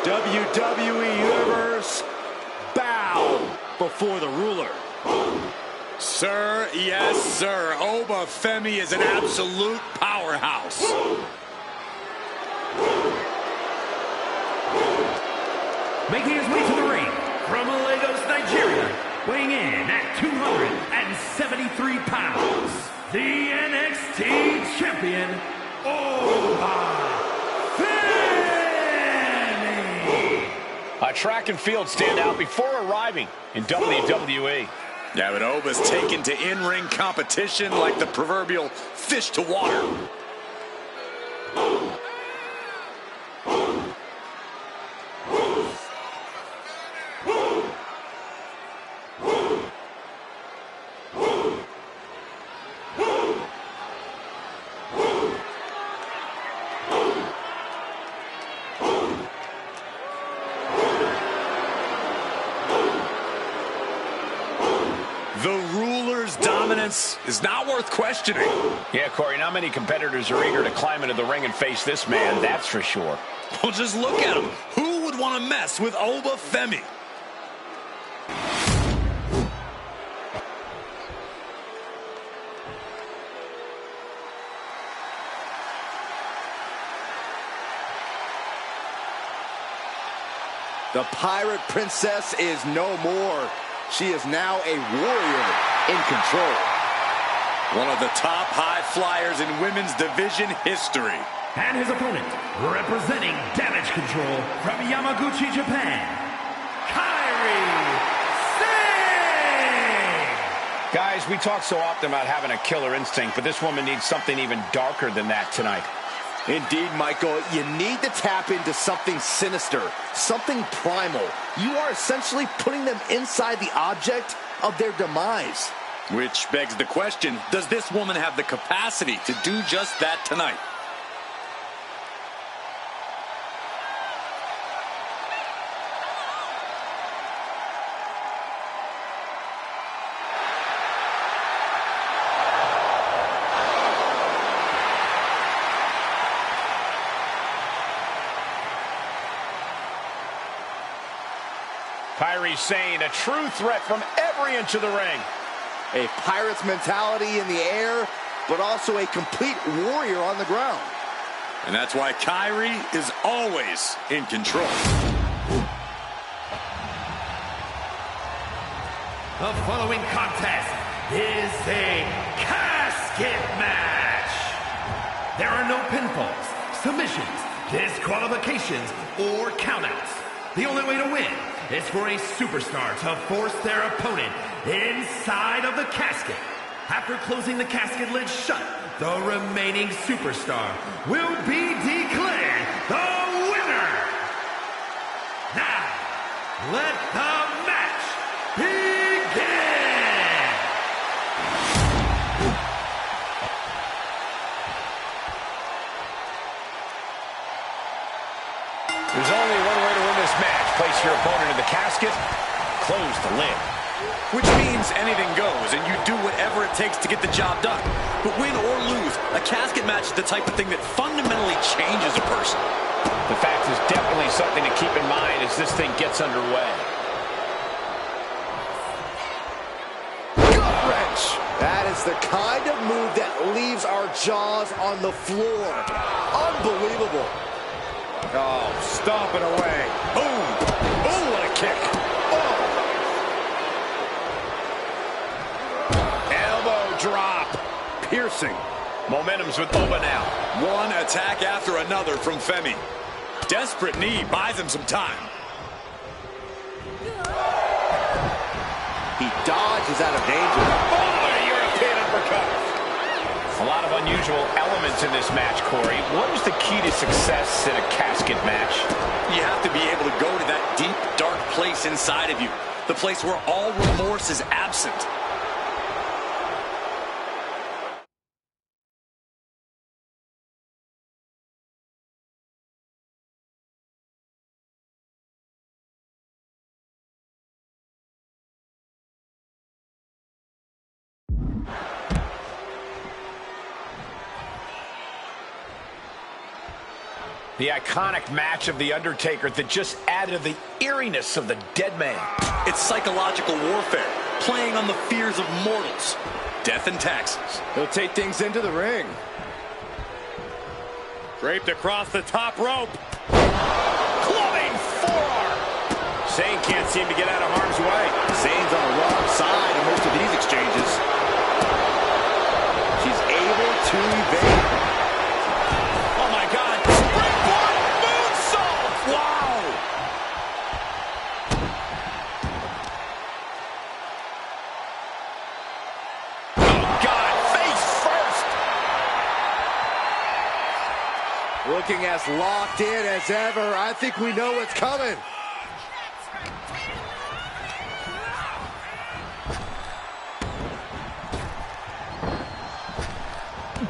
WWE Universe, bow before the ruler. Sir, yes, sir. Oba Femi is an absolute powerhouse. Making his way to the ring from Lagos, Nigeria, weighing in at 273 pounds, the NXT champion, Oba Femi. A track and field standout before arriving in WWE. Yeah, but Oba's taken to in-ring competition like the proverbial fish to water. The ruler's dominance is not worth questioning. Yeah, Corey, not many competitors are eager to climb into the ring and face this man, that's for sure. Well, just look at him. Who would want to mess with Oba Femi? The Pirate Princess is no more. She is now a warrior in control. One of the top high flyers in women's division history. And his opponent, representing Damage Control from Yamaguchi, Japan, Kairi Sane! Guys, we talk so often about having a killer instinct, but this woman needs something even darker than that tonight. Indeed, Michael, you need to tap into something sinister, something primal. You are essentially putting them inside the object of their demise. Which begs the question, does this woman have the capacity to do just that tonight? Kairi Sane, a true threat from every inch of the ring. A pirate's mentality in the air, but also a complete warrior on the ground. And that's why Kairi is always in control. The following contest is a casket match. There are no pinfalls, submissions, disqualifications, or countouts. The only way to win is for a superstar to force their opponent inside of the casket. After closing the casket lid shut, the remaining superstar will be declared the winner. Now, let the match begin. There's only one way to win this match. Place your opponent in the casket, close the lid. Which means anything goes, and you do whatever it takes to get the job done. But win or lose, a casket match is the type of thing that fundamentally changes a person. The fact is definitely something to keep in mind as this thing gets underway. Gut wrench. That is the kind of move that leaves our jaws on the floor. Unbelievable. Oh, stomping away. Boom. Oh, what a kick. Oh. Elbow drop. Piercing. Momentum's with Oba now. One attack after another from Femi. Desperate knee buys him some time. He dodges out of danger. Oh, a European uppercut. A lot of unusual elements in this match, Corey. What is the key to success in a casket match? You have to be able to go to that deep, dark place inside of you. The place where all remorse is absent. The iconic match of The Undertaker that just added to the eeriness of the dead man. It's psychological warfare, playing on the fears of mortals. Death and taxes. He'll take things into the ring. Draped across the top rope. Clubbing forearm. Zayn can't seem to get out of harm's way. Zayn's on the wrong side in most of these exchanges. She's able to evade. Oh my God. Springboard moonsault. Wow. Oh God, face first. Looking as locked in as ever. I think we know what's coming.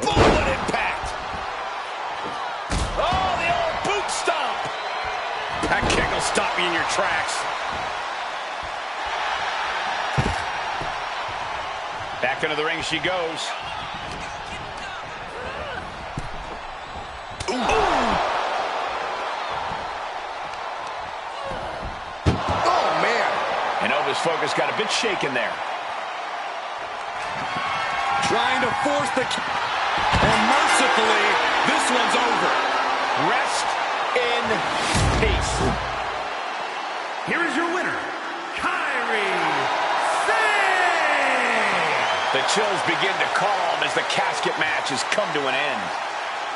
Bullet impact. Oh, the old boot stomp. That kick will stop you in your tracks. Back into the ring she goes. Oh, man. And Nova's focus got a bit shaken there. Trying to force the... And mercifully, this one's over. Rest in peace. Here is your winner, Kairi Sane! The chills begin to calm as the casket match has come to an end.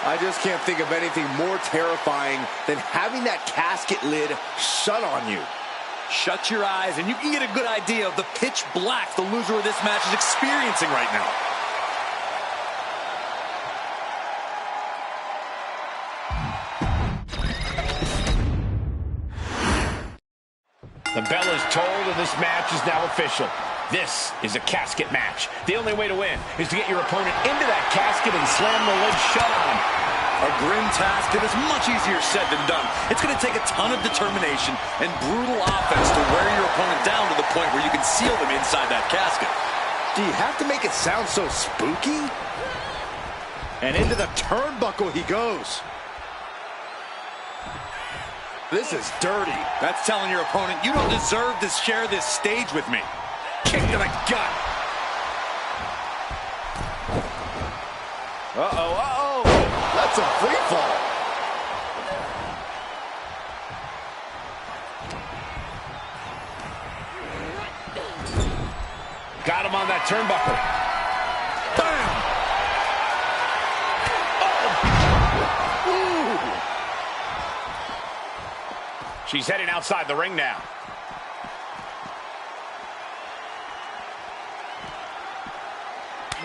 I just can't think of anything more terrifying than having that casket lid shut on you. Shut your eyes and you can get a good idea of the pitch black the loser of this match is experiencing right now. The bell is tolled and this match is now official. This is a casket match. The only way to win is to get your opponent into that casket and slam the lid shut on him. A grim task that is much easier said than done. It's going to take a ton of determination and brutal offense to wear your opponent down to the point where you can seal them inside that casket. Do you have to make it sound so spooky? And into the turnbuckle he goes. This is dirty. That's telling your opponent, you don't deserve to share this stage with me. Kick to the gut. Uh-oh. That's a free fall. Got him on that turnbuckle. Bam! Oh! Ooh! She's heading outside the ring now.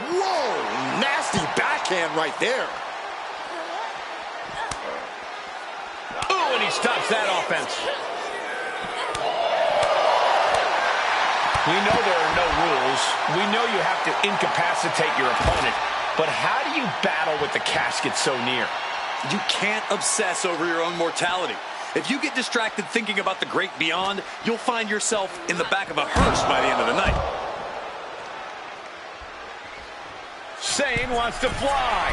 Whoa! Nasty backhand right there. Ooh, and he stops that offense. We know there are no rules. We know you have to incapacitate your opponent. But how do you battle with the casket so near? You can't obsess over your own mortality. If you get distracted thinking about the great beyond, you'll find yourself in the back of a hearse by the end of the night. Zayn wants to fly.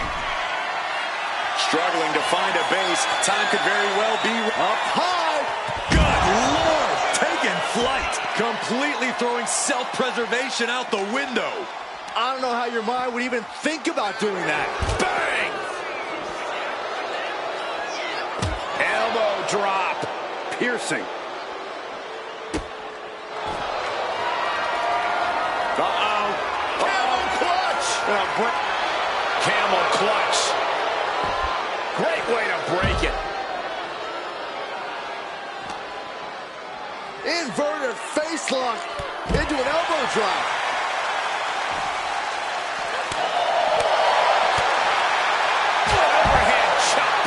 Struggling to find a base. Time could very well be Up high. Good Lord! Taking flight. Completely throwing self-preservation out the window. I don't know how your mind would even think about doing that. Bang! Elbow drop. Piercing. Uh-oh. Camel clutch. Camel clutch. Great way to break it. Inverted face lock into an elbow drop. Overhead chop.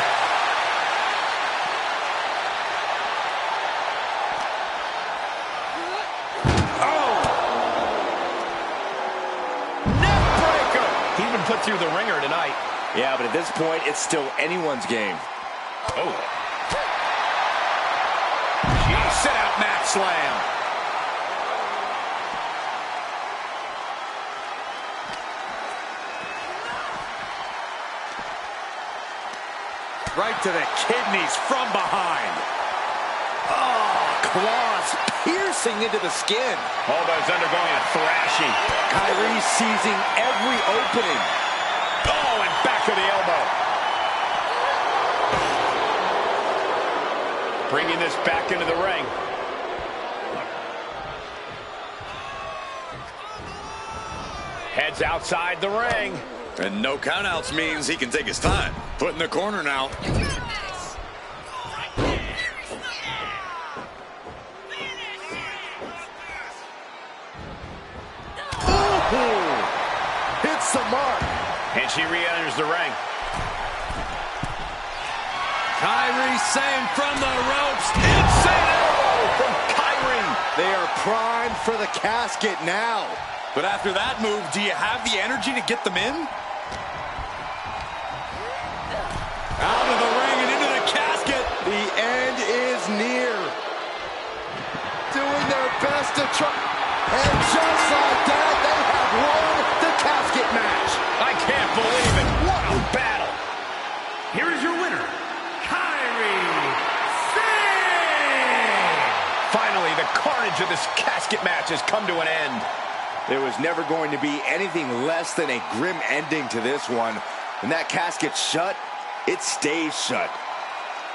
Oh! Neck breaker. He's been put through the ringer tonight. Yeah, but at this point, it's still anyone's game. Oh. Sit out mat slam. right to the kidneys from behind. Oh, claws piercing into the skin. Alba's undergoing a thrashing. Kyrie seizing every opening. Oh, and back to the elbow. Bringing this back into the ring. Heads outside the ring. And no countouts means he can take his time. Put in the corner now. Hits the mark. And she re-enters the ring. Kyrie saying from the ropes. Insane elbow from Kyrie. They are primed for the casket now. But after that move, do you have the energy to get them in? Out of the ring and into the casket. The end is near. Doing their best to try. And just like that, they have won the casket match. I can't believe it. What a battle. Here is your winner, Kyrie Sane! Finally, the carnage of this casket match has come to an end. There was never going to be anything less than a grim ending to this one. When that casket's shut, it stays shut.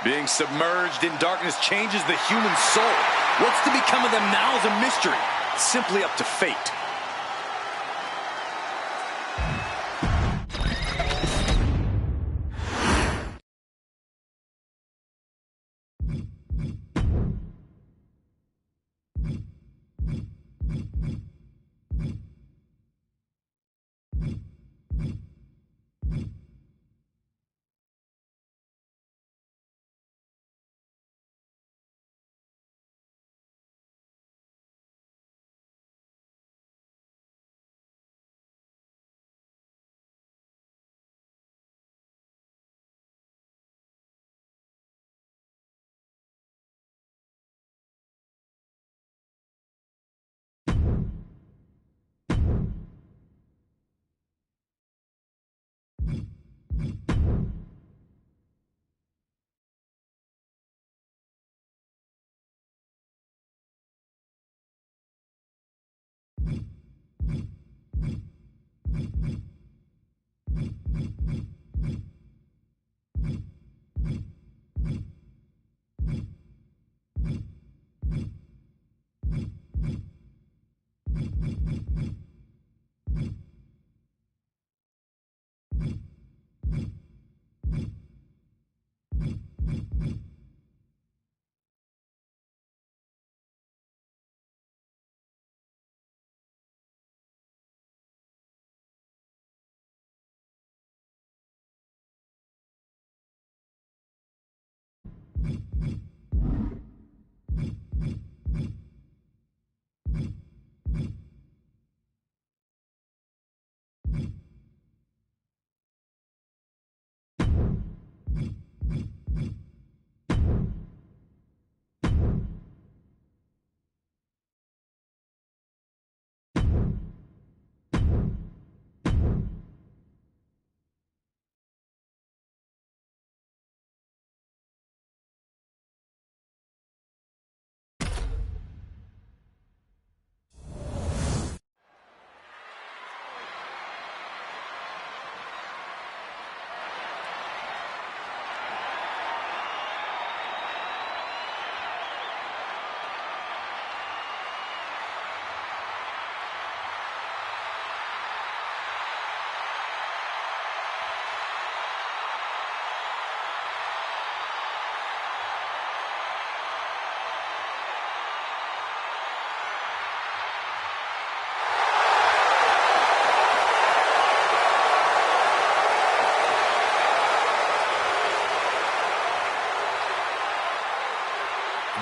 Being submerged in darkness changes the human soul. What's to become of them now is a mystery. It's simply up to fate.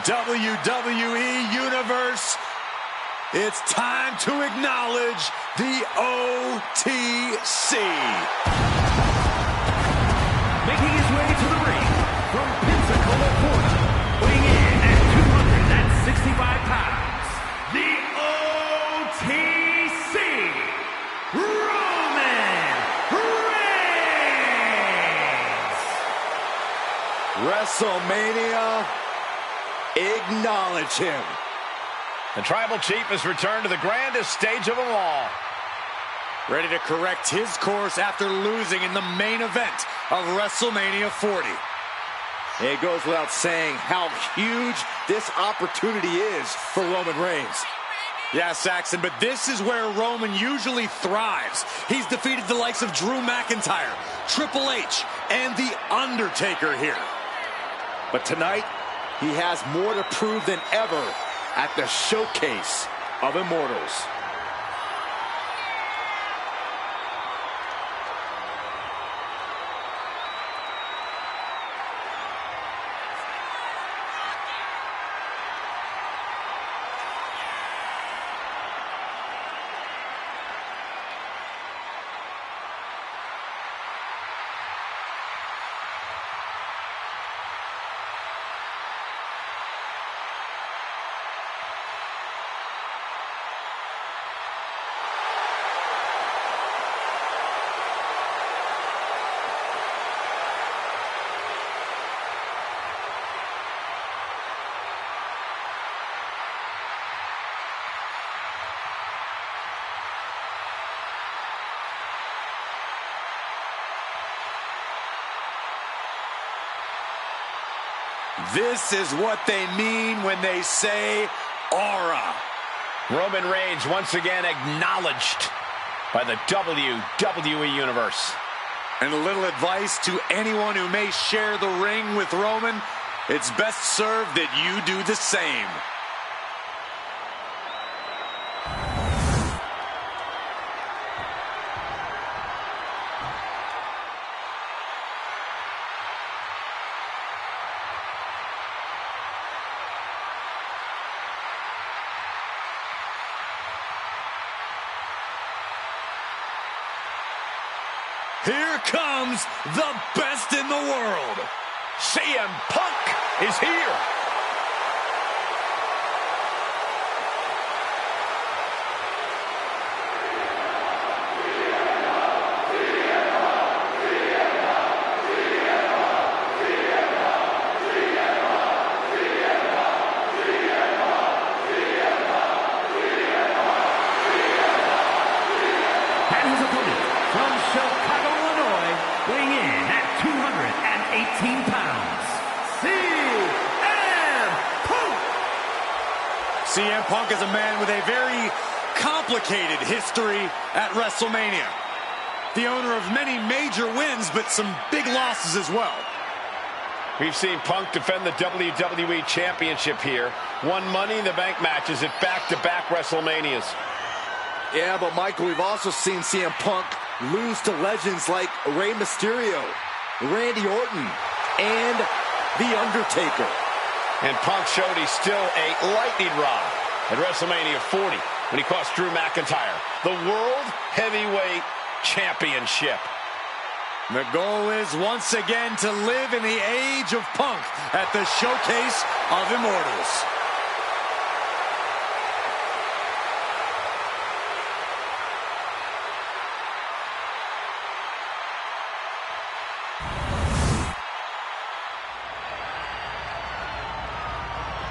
WWE Universe, it's time to acknowledge the OTC. Making his way to the ring from Pensacola, Florida, weighing in at 265 pounds, the OTC, Roman Reigns. WrestleMania, acknowledge him. The Tribal Chief has returned to the grandest stage of them all. Ready to correct his course after losing in the main event of WrestleMania 40. It goes without saying how huge this opportunity is for Roman Reigns. Yeah, Saxton, but this is where Roman usually thrives. He's defeated the likes of Drew McIntyre, Triple H, and The Undertaker here. But tonight, he has more to prove than ever at the Showcase of Immortals. This is what they mean when they say aura. Roman Reigns once again acknowledged by the WWE Universe. And a little advice to anyone who may share the ring with Roman, it's best served that you do the same. Here comes the best in the world. CM Punk is here. And his opponent from Chicago, Illinois, weighing in at 218 pounds, CM Punk! CM Punk is a man with a very complicated history at WrestleMania. The owner of many major wins, but some big losses as well. We've seen Punk defend the WWE Championship here, won Money in the Bank matches at back-to-back WrestleManias. Yeah, but Michael, we've also seen CM Punk lose to legends like Rey Mysterio, Randy Orton, and The Undertaker. And Punk showed he's still a lightning rod at WrestleMania 40 when he cost Drew McIntyre the World Heavyweight Championship. The goal is once again to live in the age of Punk at the Showcase of Immortals.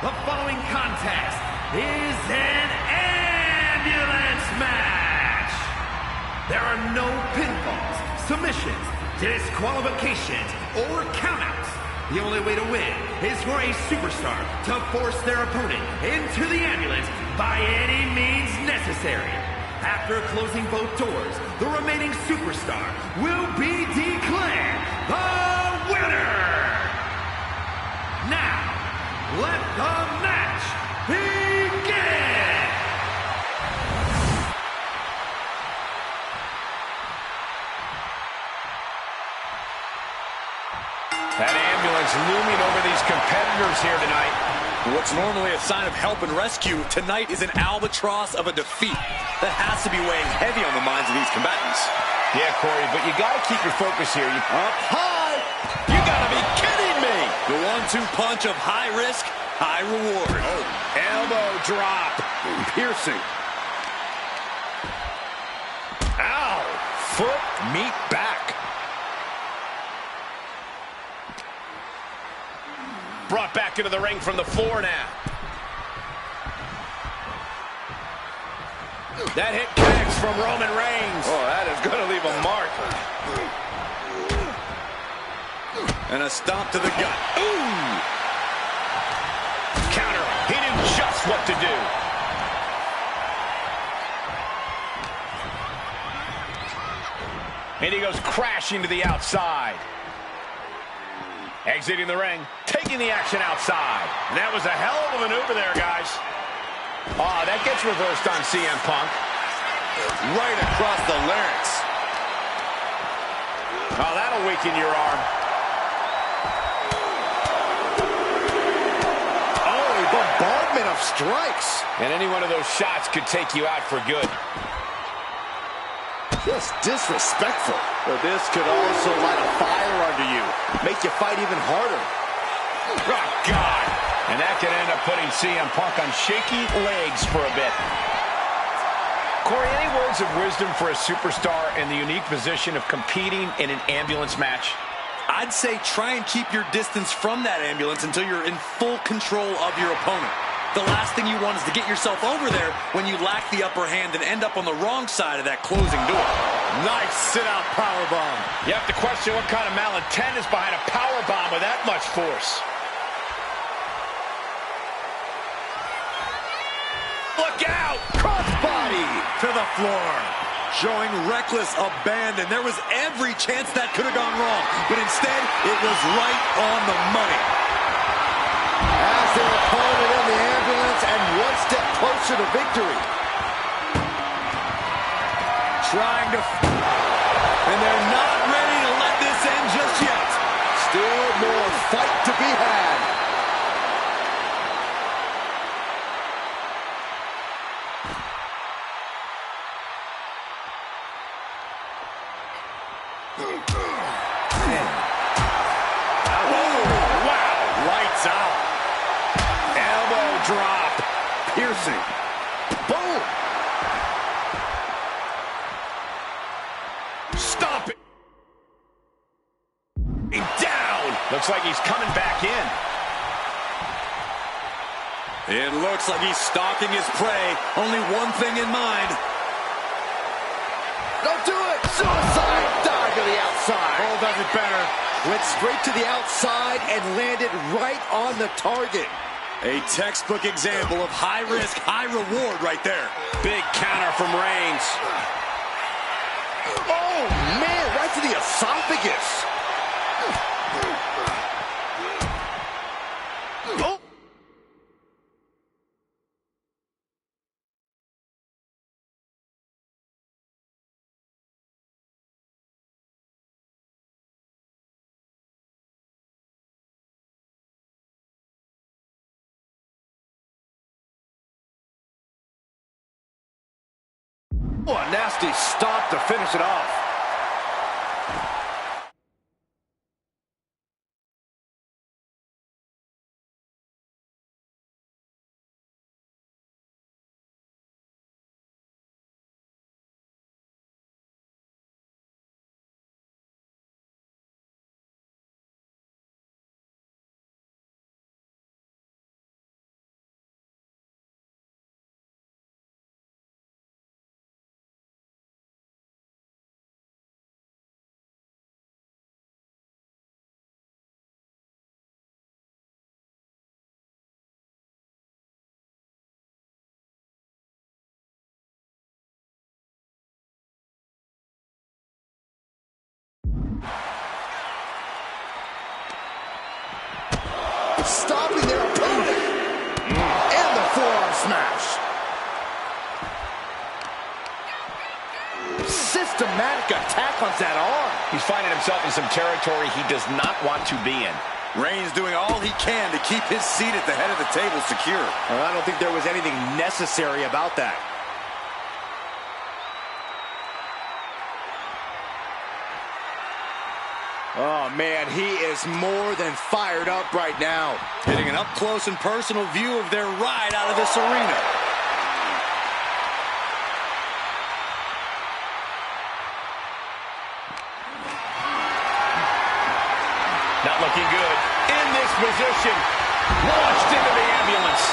The following contest is an ambulance match. There are no pinfalls, submissions, disqualifications, or countouts. The only way to win is for a superstar to force their opponent into the ambulance by any means necessary. After closing both doors, the remaining superstar will be declared the winner. Now, let the match begin! That ambulance looming over these competitors here tonight. What's normally a sign of help and rescue, tonight is an albatross of a defeat that has to be weighing heavy on the minds of these combatants. Yeah, Corey, but you got to keep your focus here. Up high! You got to be kidding me! The 1-2 punch of high risk, high reward. Oh, elbow drop. Piercing. Ow! Foot meet back. Brought back into the ring from the floor now. That hit connects from Roman Reigns. Oh, that is going to leave a mark. And a stomp to the gut. Ooh! Counter. He knew just what to do. And he goes crashing to the outside. Exiting the ring, taking the action outside. And that was a hell of a maneuver there, guys. Oh, that gets reversed on CM Punk. Right across the larynx. Oh, that'll weaken your arm. Oh, a bombardment of strikes. And any one of those shots could take you out for good. Just disrespectful. But this could also light a fire under you. Make you fight even harder. Oh, God. And that could end up putting CM Punk on shaky legs for a bit. Corey, any words of wisdom for a superstar in the unique position of competing in an ambulance match? I'd say try and keep your distance from that ambulance until you're in full control of your opponent. The last thing you want is to get yourself over there when you lack the upper hand and end up on the wrong side of that closing door. Nice sit-out powerbomb. You have to question what kind of malintent is behind a powerbomb with that much force. Look out! Crossbody To the floor. Showing reckless abandon. There was every chance that could have gone wrong. But instead, it was right on the money. as their opponent in the ambulance and one step closer to victory. Trying to... And they're not ready to let this end just yet. Still more fight to be had. Piercing. Boom. Stop it. Down. Looks like he's coming back in. It looks like he's stalking his prey. Only one thing in mind. Don't do it. Suicide dive to the outside. Cole does it better. Went straight to the outside and landed right on the target. A textbook example of high risk, high reward right there. Big counter from Reigns. Oh, man, right to the esophagus. Oh. Oh, a nasty stop to finish it off. Stopping their opponent. And the forearm smash. Systematic attack on that arm. He's finding himself in some territory he does not want to be in. Reigns doing all he can to keep his seat at the head of the table secure. I don't think there was anything necessary about that. Oh, man, he is more than fired up right now. Getting an up-close and personal view of their ride out of this arena. Not looking good. In this position. Launched into the ambulance.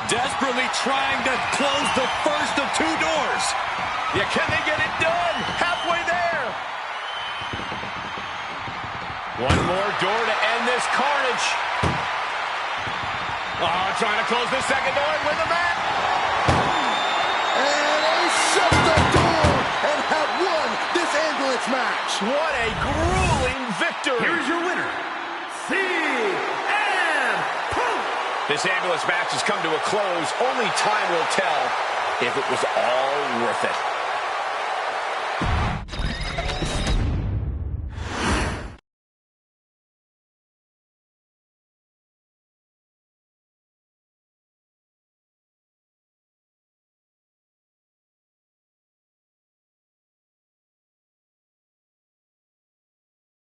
Desperately trying to close the first of two doors. Yeah, can they get it done? Halfway there. One more door to end this carnage. Oh, trying to close the second door with a mat. And they shut the door and have won this ambulance match. What a grueling victory. Here's your winner, CM Punk. This ambulance match has come to a close. Only time will tell if it was all worth it.